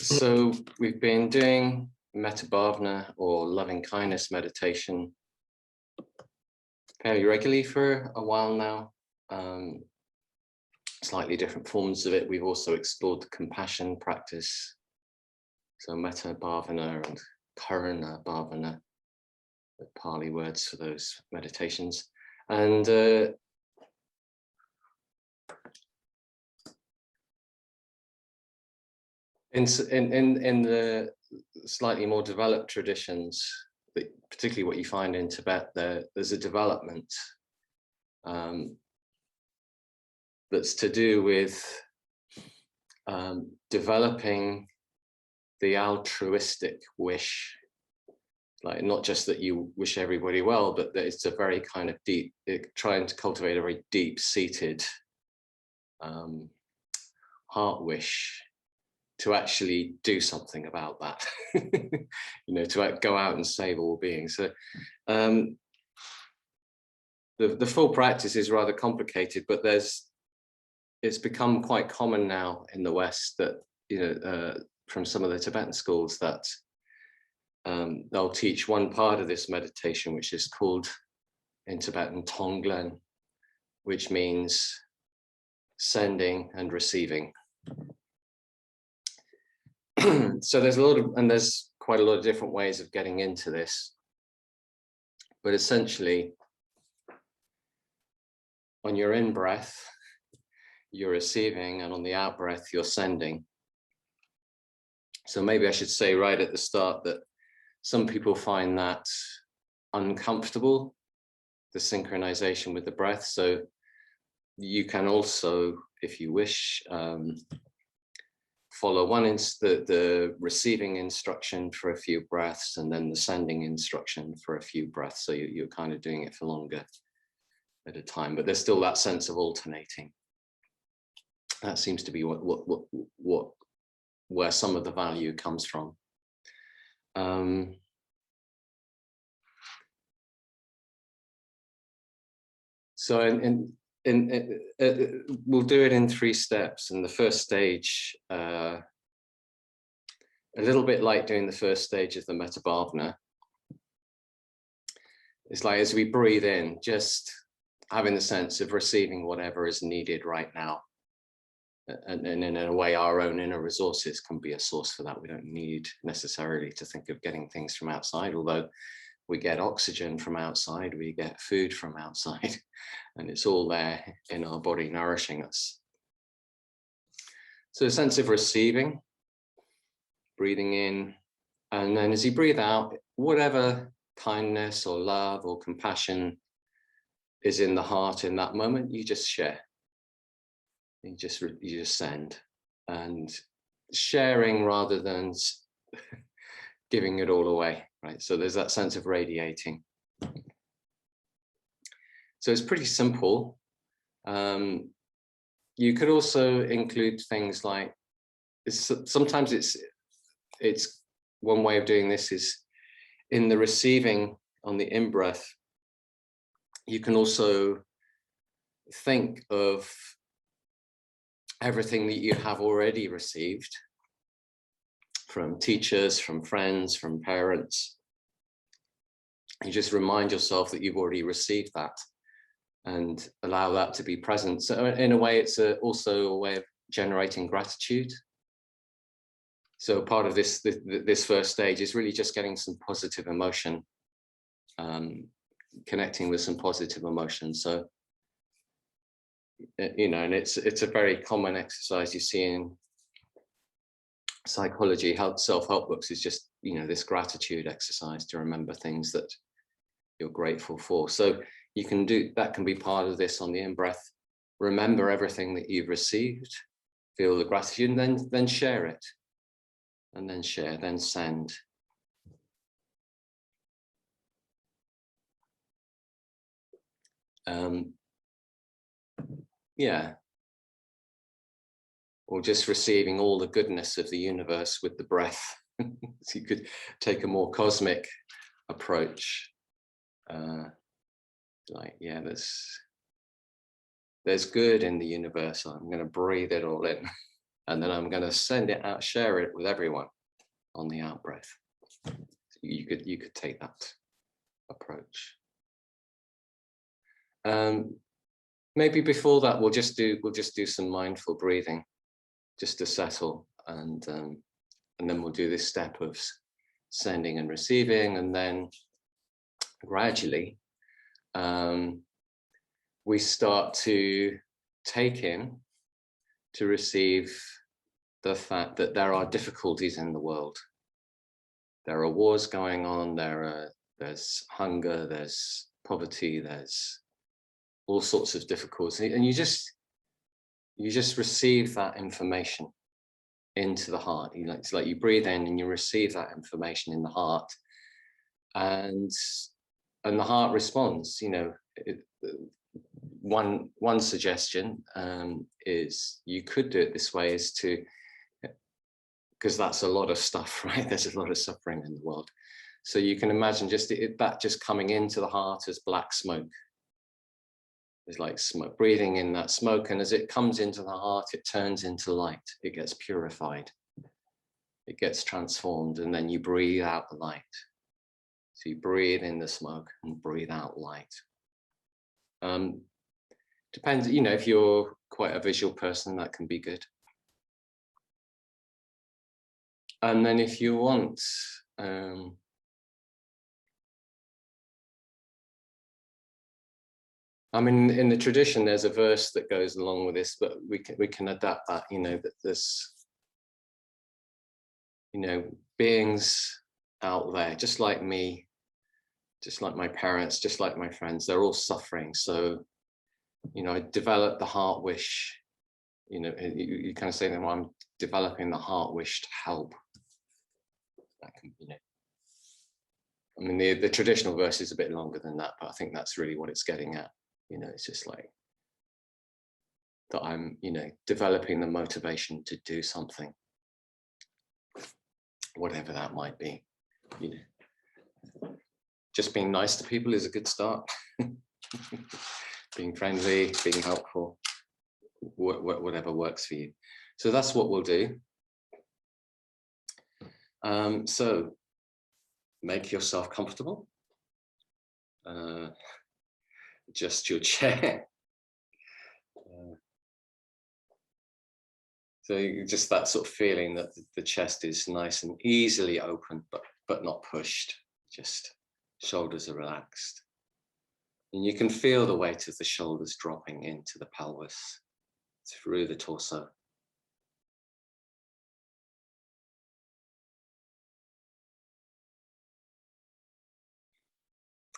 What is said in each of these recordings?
So we've been doing metta bhavana or loving kindness meditation fairly regularly for a while now. Slightly different forms of it. We've also explored the compassion practice. So metta bhavana and karuna bhavana, the Pali words for those meditations. And in the slightly more developed traditions, particularly what you find in Tibet, there's a development that's to do with developing the altruistic wish, like not just that you wish everybody well, but that it's a very kind of deep, trying to cultivate a very deep-seated heart wish to actually do something about that, to go out and save all beings. So the full practice is rather complicated, but it's become quite common now in the West that, from some of the Tibetan schools, that they'll teach one part of this meditation, which is called in Tibetan Tonglen, which means sending and receiving. So there's quite a lot of different ways of getting into this, but essentially on your in-breath, you're receiving, and on the out-breath, you're sending. So maybe I should say right at the start that some people find that uncomfortable, the synchronization with the breath. So you can also, if you wish, follow the receiving instruction for a few breaths, and then the sending instruction for a few breaths. So you're kind of doing it for longer at a time, but there's still that sense of alternating. That seems to be where some of the value comes from. So we'll do it in 3 steps. And the first stage, a little bit like doing the first stage of the metta bhavana, it's like as we breathe in, just having the sense of receiving whatever is needed right now. And in a way, our own inner resources can be a source for that. We don't need necessarily to think of getting things from outside, although we get oxygen from outside, we get food from outside, and it's all there in our body nourishing us. So a sense of receiving, breathing in, and then as you breathe out, whatever kindness or love or compassion is in the heart in that moment, you just share. You just send, and sharing rather than giving it all away, right? So there's that sense of radiating. So it's pretty simple. You could also include things like, sometimes it's one way of doing this is in the receiving on the in-breath, you can also think of everything that you have already received from teachers, from friends, from parents. You just remind yourself that you've already received that and allow that to be present. So in a way, it's also a way of generating gratitude. So part of this first stage is really just getting some positive emotion, connecting with some positive emotion. So and it's a very common exercise you see in psychology, self-help books, is just, this gratitude exercise to remember things that you're grateful for. So you can do that, can be part of this on the in-breath. Remember everything that you've received, feel the gratitude, and then share it, and then share, then send. Yeah. Or just receiving all the goodness of the universe with the breath. So you could take a more cosmic approach. There's good in the universe. I'm going to breathe it all in. And then I'm going to send it out, share it with everyone on the out breath. You could take that approach. Maybe before that, we'll just do some mindful breathing, just to settle, and then we'll do this step of sending and receiving, and then gradually we start to take in, to receive the fact that there are difficulties in the world. There are wars going on, there's hunger, there's poverty, there's all sorts of difficulty, and you just receive that information into the heart. It's like you breathe in and you receive that information in the heart, and the heart responds. One suggestion is you could do it this way, is to, because that's a lot of stuff, right? There's a lot of suffering in the world. So you can imagine that just coming into the heart as black smoke. It's like smoke, breathing in that smoke, and as it comes into the heart, it turns into light. It gets purified. It gets transformed, and then you breathe out the light. So you breathe in the smoke and breathe out light. Depends, if you're quite a visual person, that can be good. And then if you want, in the tradition, there's a verse that goes along with this, but we can adapt that, that there's, beings out there, just like me, just like my parents, just like my friends, they're all suffering. So, I developed the heart wish, you kind of say that, well, I'm developing the heart wish to help. That can, the traditional verse is a bit longer than that, but I think that's really what it's getting at. It's just like that I'm, developing the motivation to do something, whatever that might be. Just being nice to people is a good start. Being friendly, being helpful, whatever works for you. So that's what we'll do. So make yourself comfortable. Adjust your chair. So just that sort of feeling that the chest is nice and easily open, but not pushed. Just shoulders are relaxed. And you can feel the weight of the shoulders dropping into the pelvis, through the torso.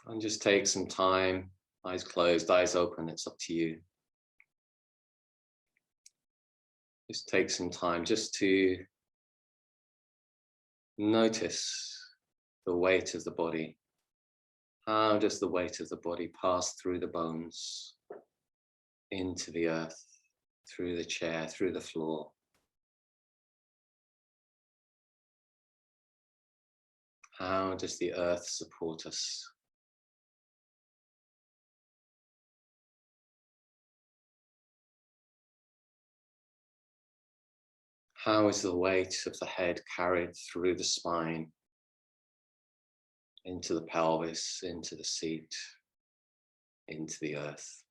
And just take some time, eyes closed, eyes open, it's up to you. Just take some time just to notice the weight of the body. How does the weight of the body pass through the bones, into the earth, through the chair, through the floor? How does the earth support us? How is the weight of the head carried through the spine, into the pelvis, into the seat, into the earth?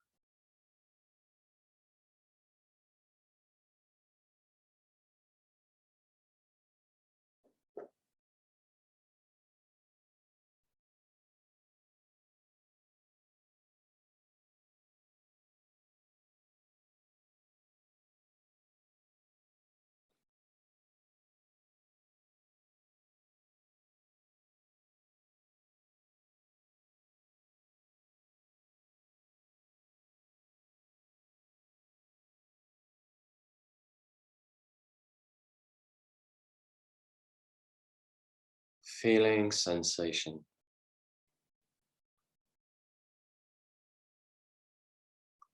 Feeling sensation.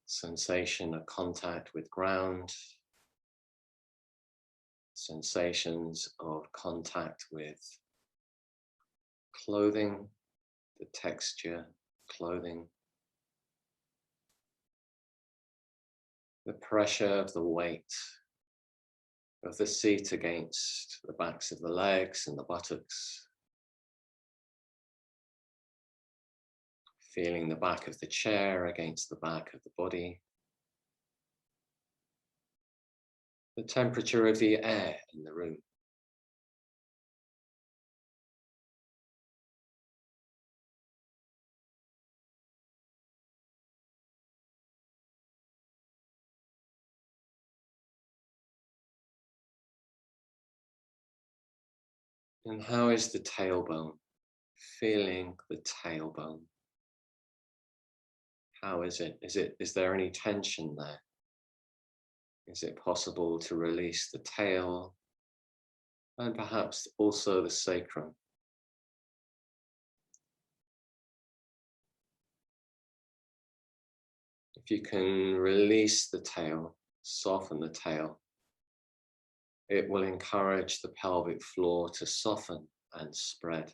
Sensation of contact with ground. Sensations of contact with clothing, the texture, clothing. The pressure of the weight of the seat against the backs of the legs and the buttocks. Feeling the back of the chair against the back of the body. The temperature of the air in the room. And how is the tailbone? Feeling the tailbone. How is it? Is there any tension there? Is it possible to release the tail and perhaps also the sacrum? If you can release the tail, soften the tail, it will encourage the pelvic floor to soften and spread.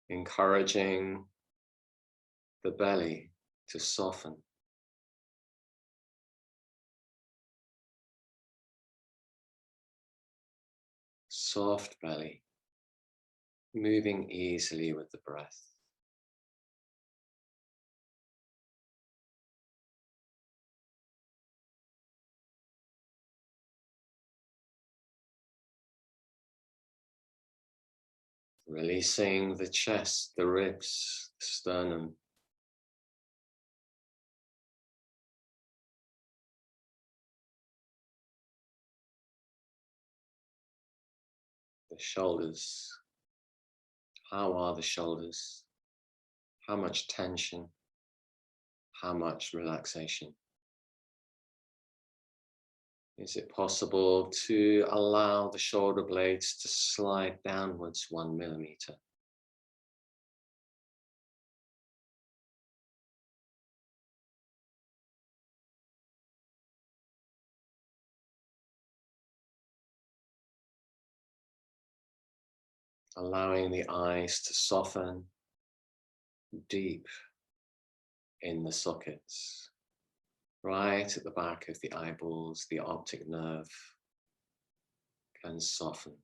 Encouraging the belly to soften. Soft belly, moving easily with the breath. Releasing the chest, the ribs, the sternum. The shoulders. How are the shoulders? How much tension? How much relaxation? Is it possible to allow the shoulder blades to slide downwards 1 millimeter? Allowing the eyes to soften deep in the sockets, right at the back of the eyeballs, the optic nerve can soften.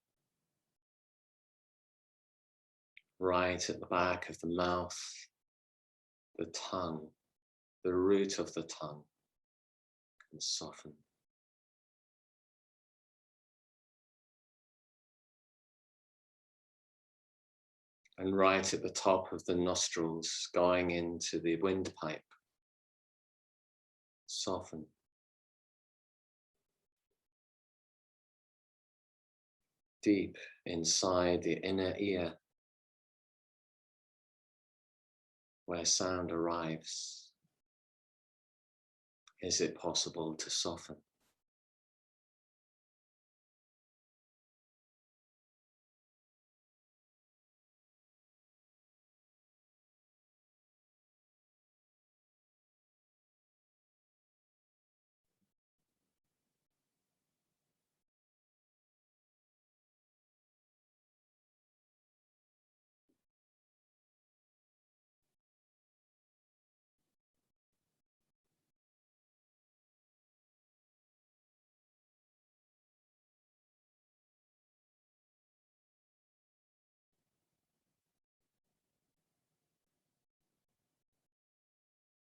Right at the back of the mouth, the tongue, the root of the tongue can soften. And right at the top of the nostrils, going into the windpipe, soften. Deep inside the inner ear, where sound arrives, is it possible to soften?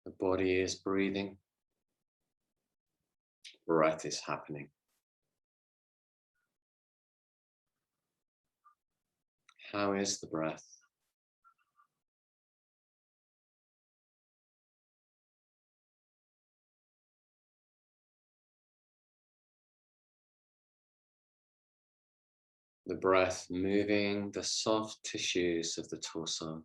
The body is breathing, breath is happening. How is the breath? The breath moving the soft tissues of the torso.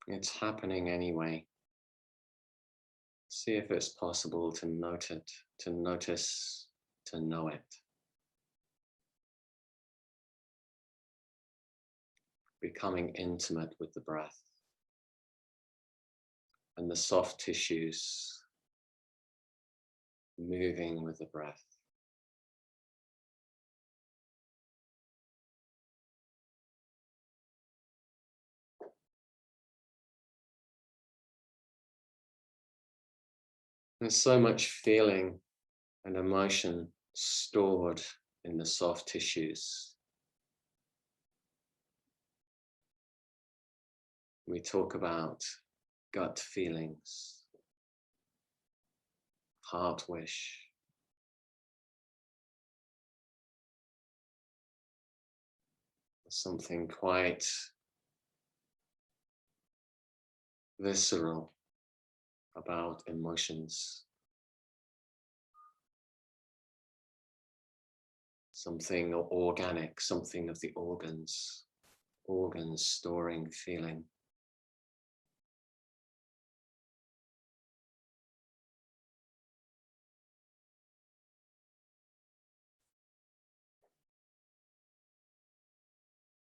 It's happening anyway. See if it's possible to note it, to notice, to know it. Becoming intimate with the breath and the soft tissues moving with the breath. There's so much feeling and emotion stored in the soft tissues. We talk about gut feelings, heart wish, something quite visceral about emotions, something organic, something of the organs, organs storing feeling.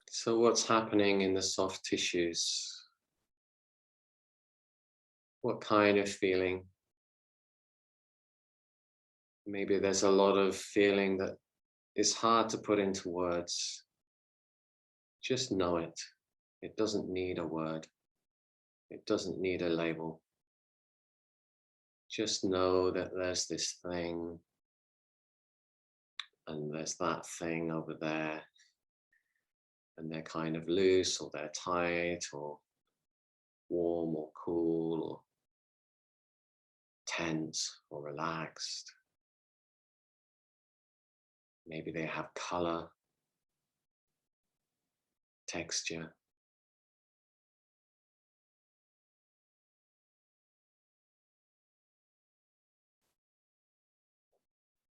So what's happening in the soft tissues? What kind of feeling? Maybe there's a lot of feeling that is hard to put into words. Just know it. It doesn't need a word. It doesn't need a label. Just know that there's this thing and there's that thing over there, and they're kind of loose or they're tight or warm or cool or tense or relaxed. Maybe they have color, texture.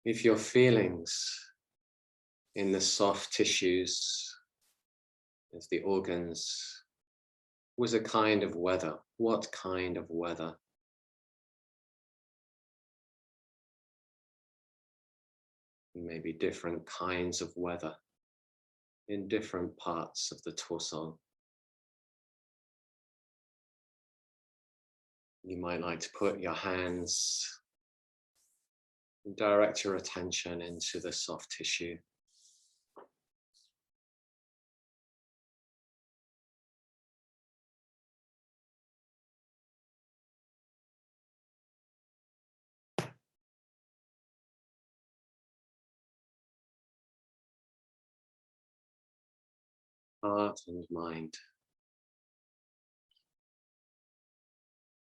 If your feelings in the soft tissues of the organs was a kind of weather, what kind of weather? Maybe different kinds of weather in different parts of the torso. You might like to put your hands and direct your attention into the soft tissue. Heart and mind,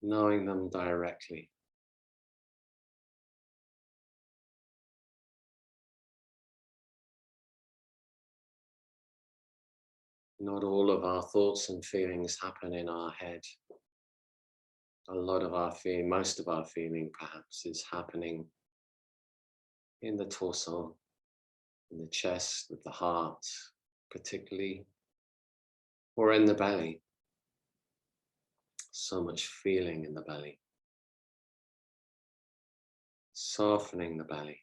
knowing them directly. Not all of our thoughts and feelings happen in our head. A lot of our feeling, most of our feeling perhaps, is happening in the torso, in the chest, with the heart, particularly, or in the belly. So much feeling in the belly. Softening the belly.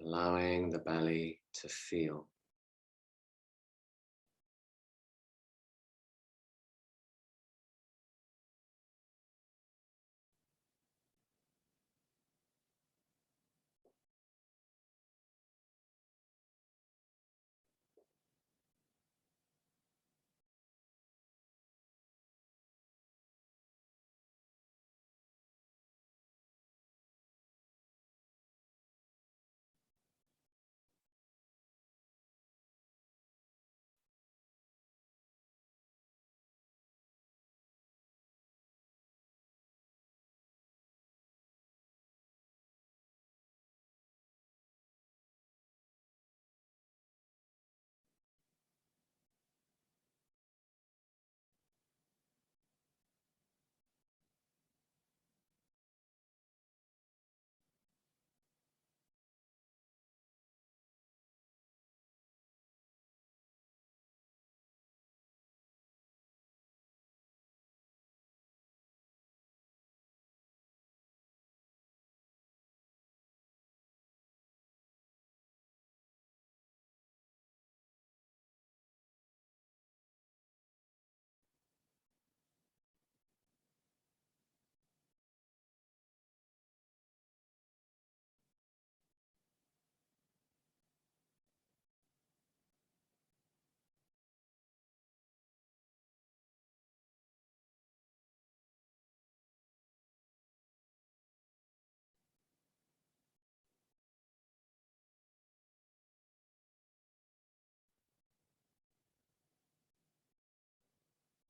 Allowing the belly to feel.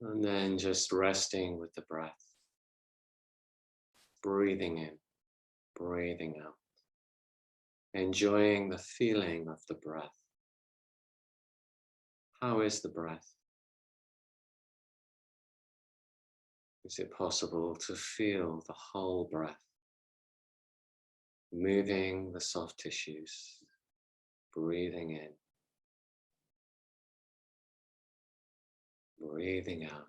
And then just resting with the breath, breathing in, breathing out, enjoying the feeling of the breath. How is the breath? Is it possible to feel the whole breath, moving the soft tissues, breathing in, breathing out.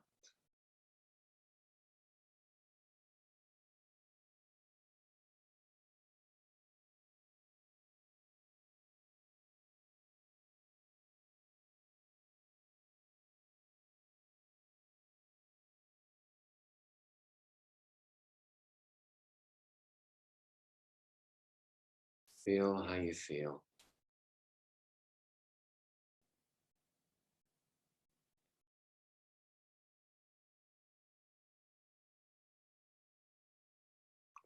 Feel how you feel.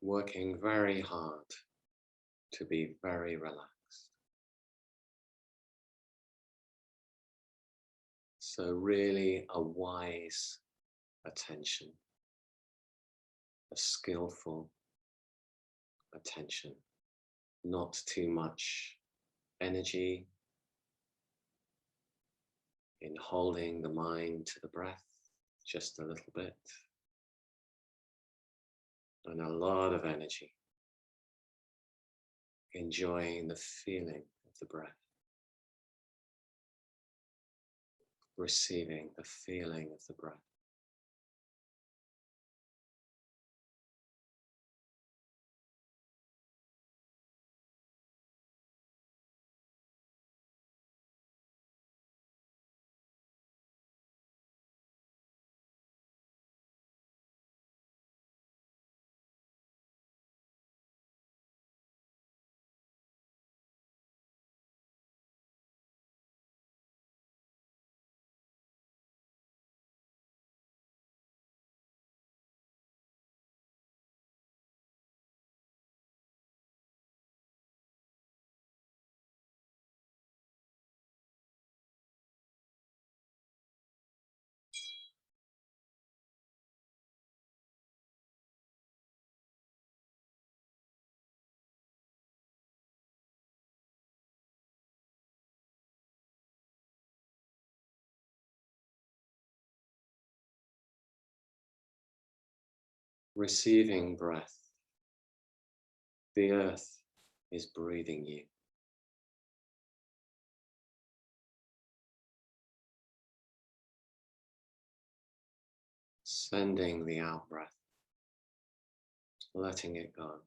Working very hard to be very relaxed. So really a wise attention, a skillful attention, not too much energy in holding the mind to the breath, just a little bit, and a lot of energy, enjoying the feeling of the breath, receiving the feeling of the breath. Receiving breath. The earth is breathing you. Sending the out breath, letting it go.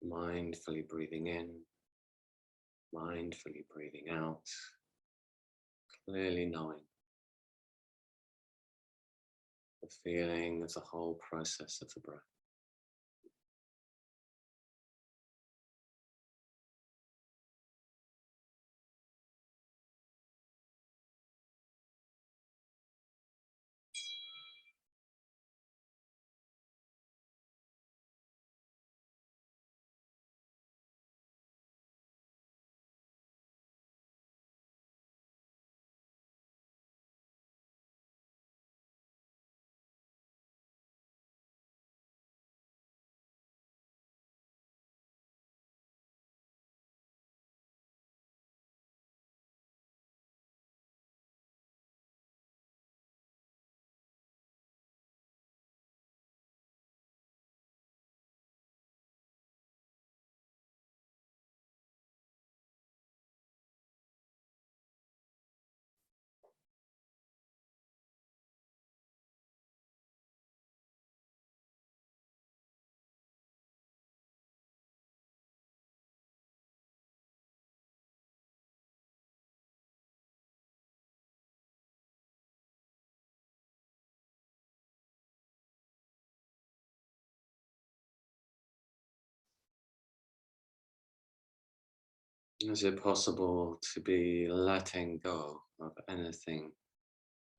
Mindfully breathing in, mindfully breathing out, clearly knowing the feeling of the whole process of the breath. Is it possible to be letting go of anything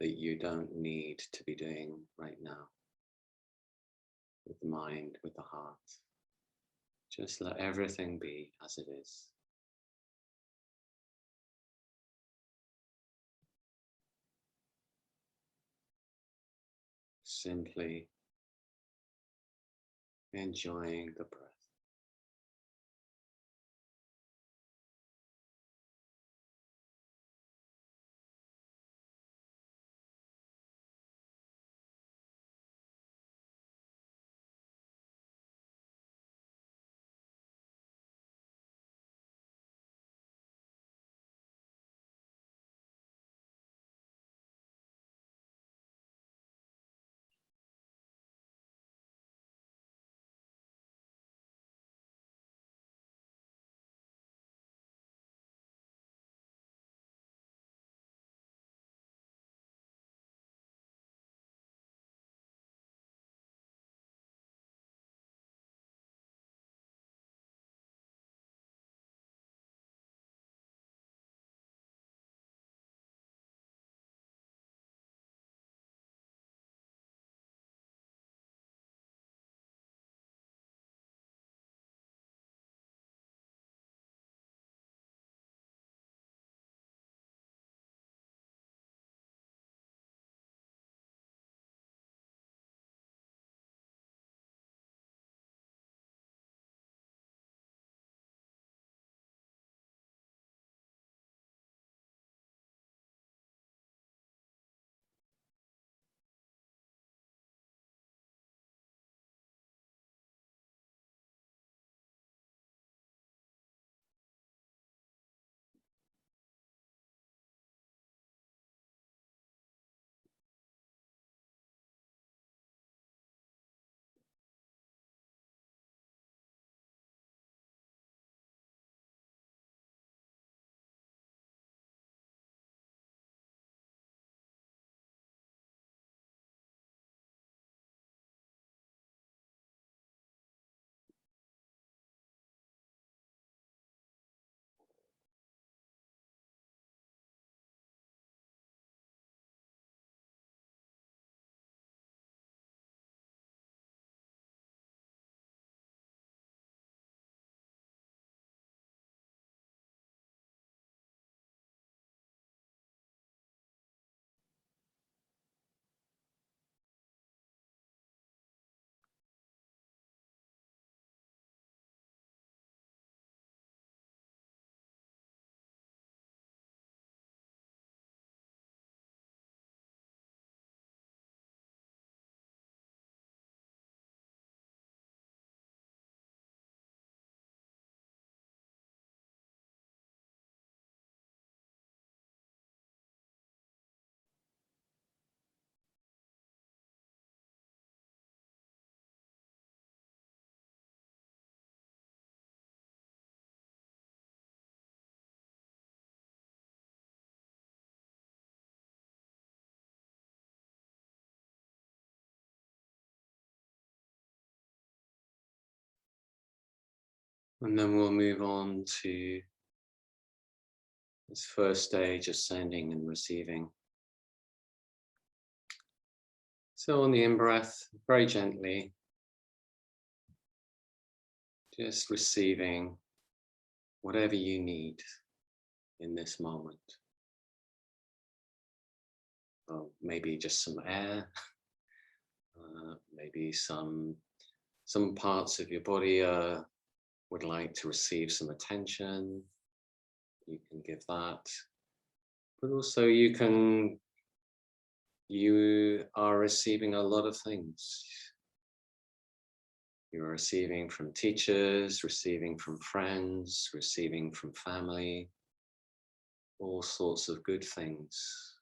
that you don't need to be doing right now with the mind, with the heart? Just let everything be as it is. Simply enjoying the breath. And then we'll move on to this first stage of sending and receiving. So on the in-breath, very gently, just receiving whatever you need in this moment. Maybe just some air, maybe some parts of your body would like to receive some attention. You can give that, but also you are receiving a lot of things. You're receiving from teachers, receiving from friends, receiving from family, all sorts of good things,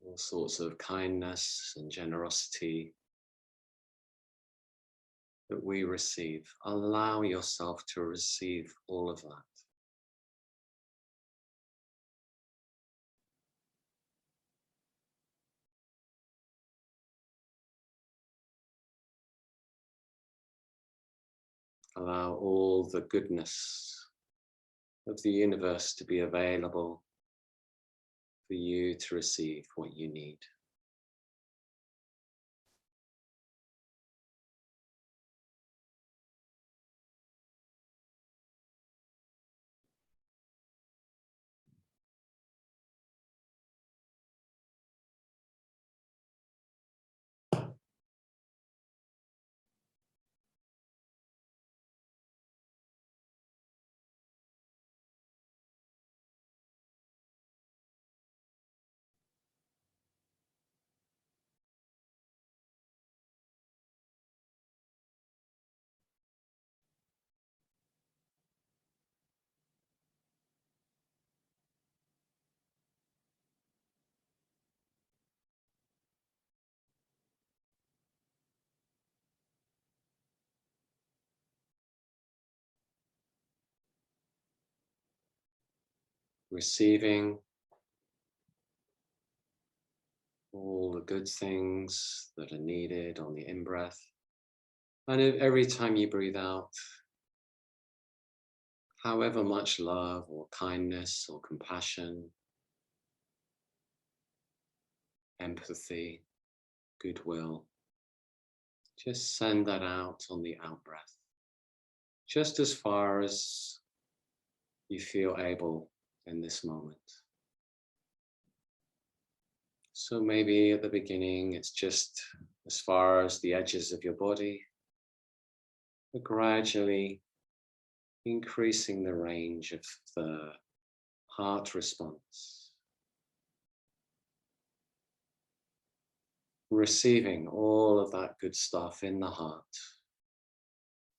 all sorts of kindness and generosity that we receive. Allow yourself to receive all of that. Allow all the goodness of the universe to be available for you to receive what you need. Receiving all the good things that are needed on the in-breath. And every time you breathe out, however much love or kindness or compassion, empathy, goodwill, just send that out on the out-breath, just as far as you feel able in this moment. So maybe at the beginning, it's just as far as the edges of your body, but gradually increasing the range of the heart response, receiving all of that good stuff in the heart,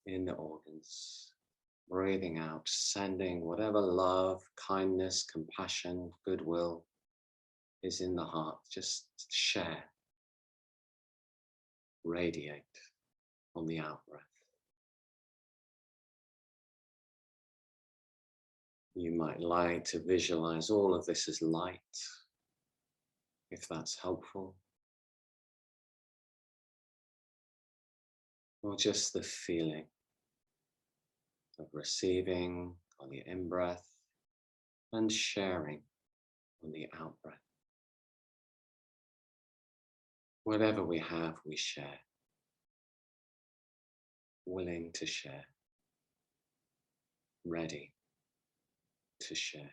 in the organs, breathing out, sending whatever love, kindness, compassion, goodwill is in the heart. Just share, radiate on the out breath. You might like to visualize all of this as light, if that's helpful, or just the feeling of receiving on the in-breath and sharing on the out-breath. Whatever we have, we share. Willing to share. Ready to share.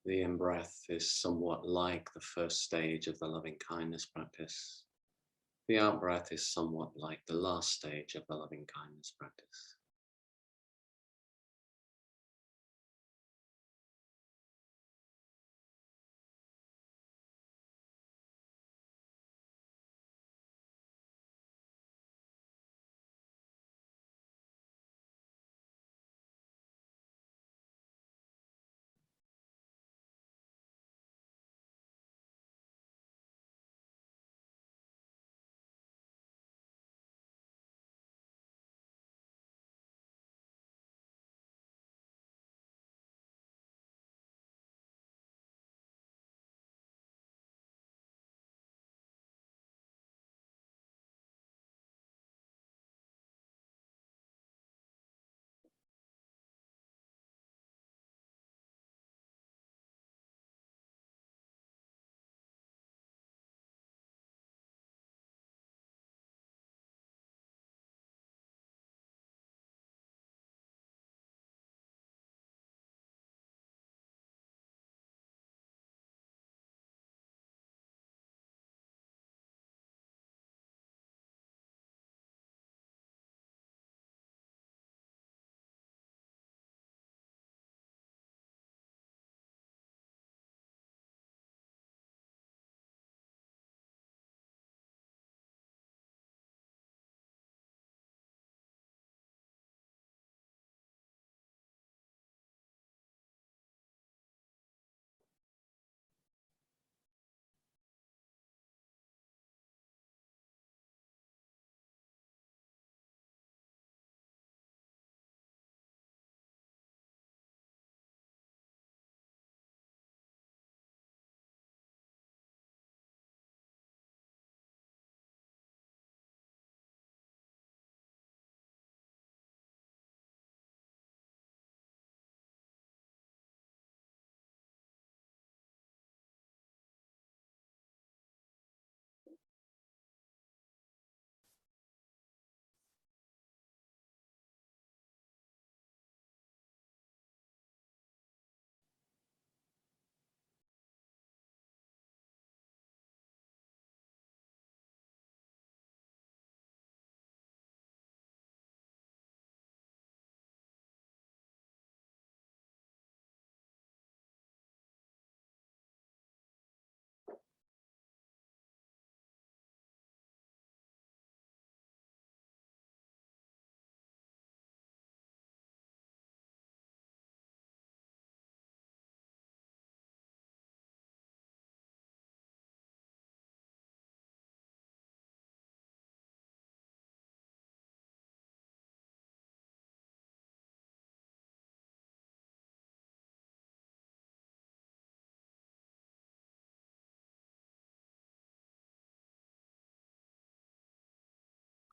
The in-breath is somewhat like the first stage of the loving kindness practice. The out-breath is somewhat like the last stage of the loving kindness practice.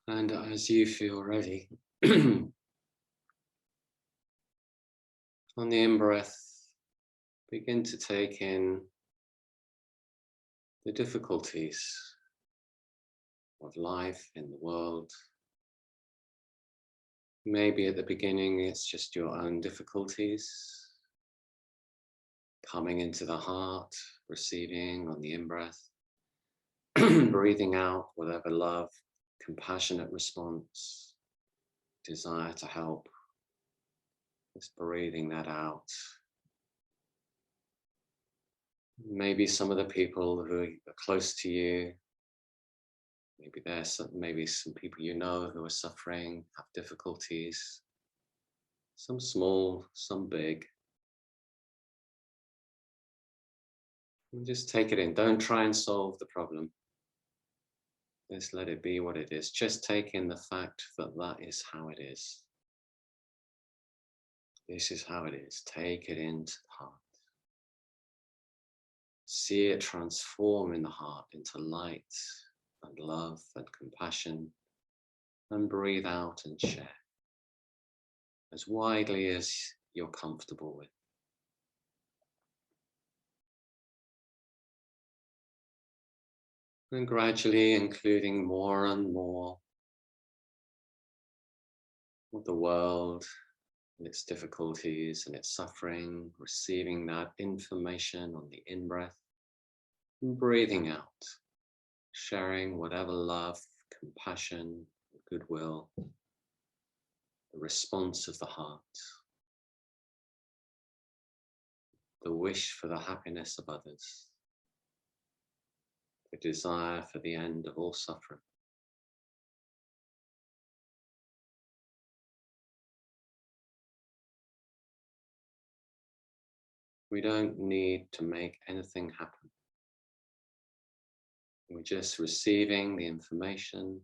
And as you feel ready, on the in-breath, begin to take in the difficulties of life in the world. Maybe at the beginning it's just your own difficulties coming into the heart, receiving on the in-breath, breathing out whatever love, compassionate response, desire to help, just breathing that out. Maybe some of the people who are close to you, maybe some people you know who are suffering, have difficulties, some small, some big. And just take it in. Don't try and solve the problem. Just let it be what it is. Just take in the fact that that is how it is. This is how it is. Take it into the heart. See it transform in the heart into light and love and compassion, and breathe out and share as widely as you're comfortable with. And gradually including more and more of the world and its difficulties and its suffering, receiving that information on the in-breath and breathing out, sharing whatever love, compassion, goodwill, the response of the heart, the wish for the happiness of others, the desire for the end of all suffering. We don't need to make anything happen. We're just receiving the information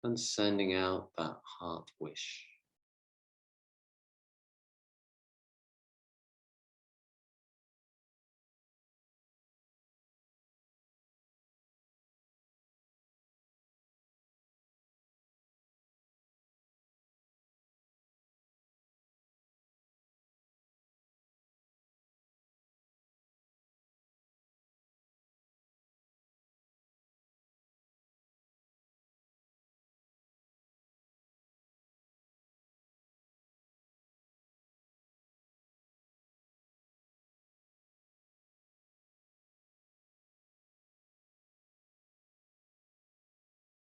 and sending out that heart wish.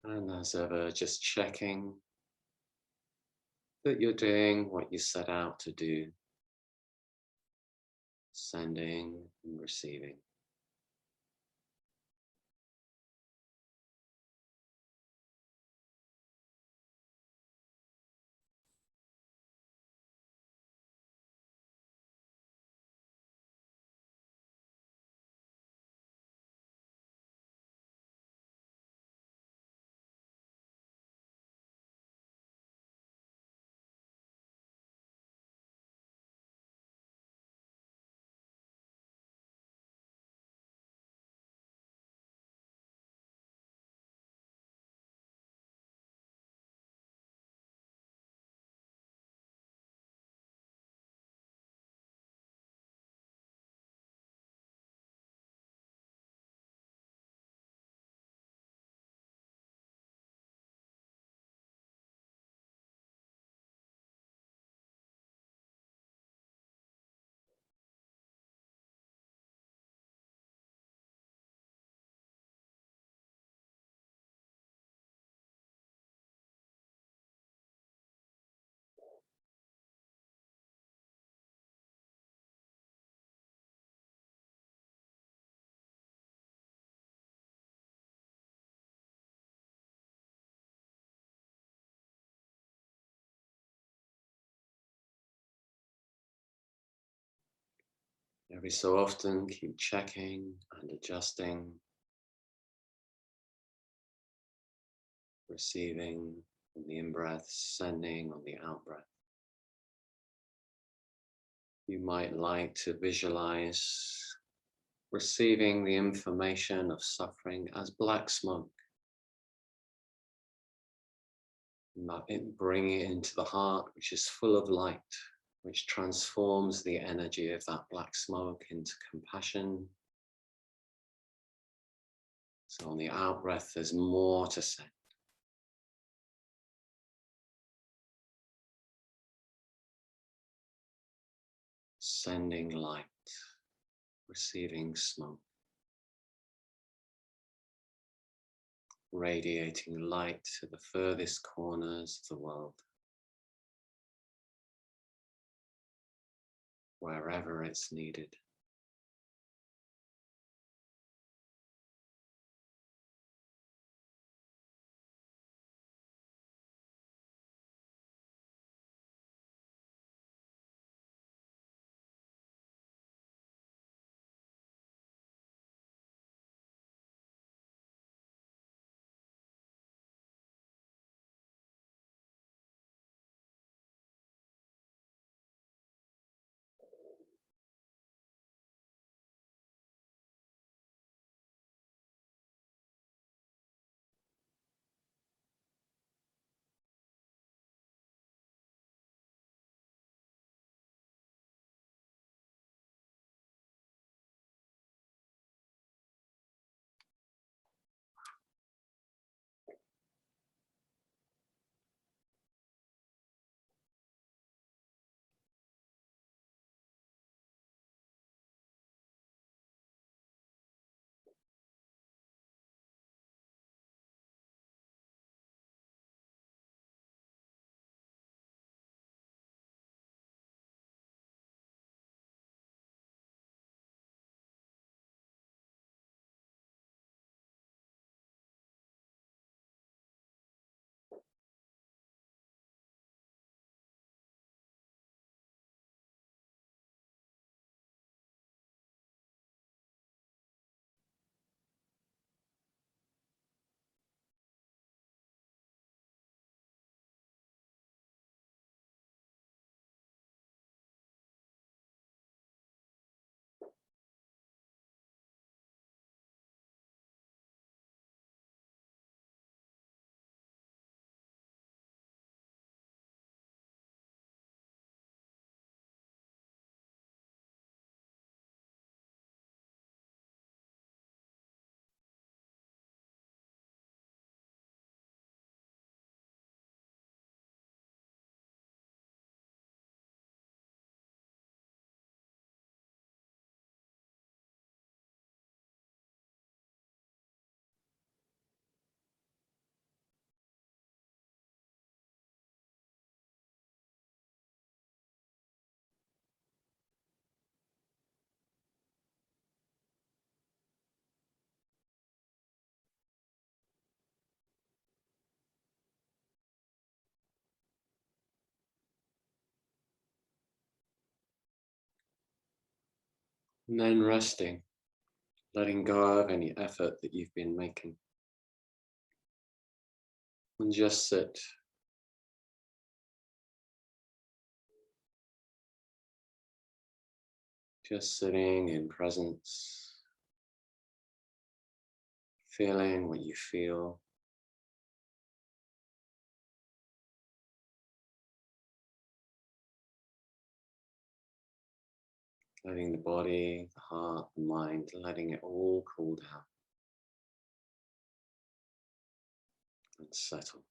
And as ever, just checking that you're doing what you set out to do, sending and receiving. Every so often, keep checking and adjusting, receiving on the in-breath, sending on the out-breath. You might like to visualize receiving the information of suffering as black smoke. Bring it into the heart, which is full of light, which transforms the energy of that black smoke into compassion. So on the out breath, there's more to say. Sending light, receiving smoke, radiating light to the furthest corners of the world, wherever it's needed. And then resting, letting go of any effort that you've been making. And just sit. Just sitting in presence, feeling what you feel. Letting the body, the heart, the mind, letting it all cool down and settle.